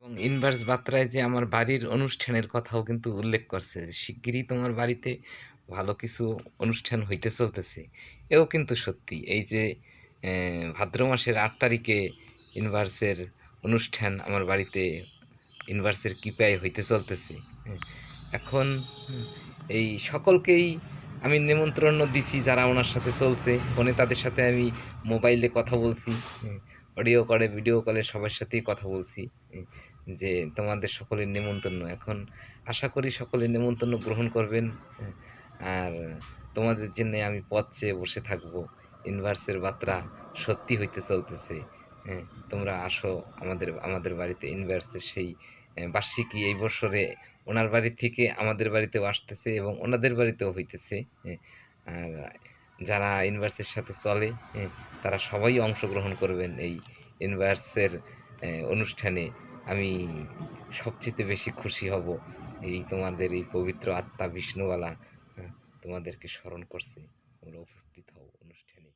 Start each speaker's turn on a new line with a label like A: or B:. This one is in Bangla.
A: এবং ইনভার্স বার্তায় যে আমার বাড়ির অনুষ্ঠানের কথাও কিন্তু উল্লেখ করছে যে শিগগিরই তোমার বাড়িতে ভালো কিছু অনুষ্ঠান হইতে চলতেছে। এও কিন্তু সত্যি। এই যে ভাদ্র মাসের ৮ তারিখে ইনভার্সের অনুষ্ঠান আমার বাড়িতে ইনভার্সের কৃপায় হইতে চলতেছে। হ্যাঁ, এখন এই সকলকেই আমি নিমন্ত্রণ দিছি যারা ওনার সাথে চলছে। ফোনে তাদের সাথে আমি মোবাইলে কথা বলছি। অডিও কলে, ভিডিও কলে সবার সাথেই কথা বলছি। হ্যাঁ, যে তোমাদের সকলের নেমন্তন্ন। এখন আশা করি সকলে নেমন্তন্ন গ্রহণ করবেন। হ্যাঁ, আর তোমাদের জন্যে আমি পথ চেয়ে বসে থাকবো। ইউনিভার্সের বার্তা সত্যি হইতে চলতেছে। হ্যাঁ, তোমরা আসো আমাদের আমাদের বাড়িতে। ইউনিভার্সের সেই বার্ষিকী এই বছরে ওনার বাড়ি থেকে আমাদের বাড়িতেও আসতেছে এবং ওনাদের বাড়িতেও হইতেছে। হ্যাঁ, আর যারা ইউনিভার্সের সাথে চলে, হ্যাঁ, তারা সবাই অংশগ্রহণ করবেন এই ইউনিভার্সের অনুষ্ঠানে। আমি সবচেয়ে বেশি খুশি হব এই তোমাদের এই পবিত্র আত্মা বিষ্ণুবালা তোমাদেরকে স্মরণ করছে, তোমরা উপস্থিত হও অনুষ্ঠানে।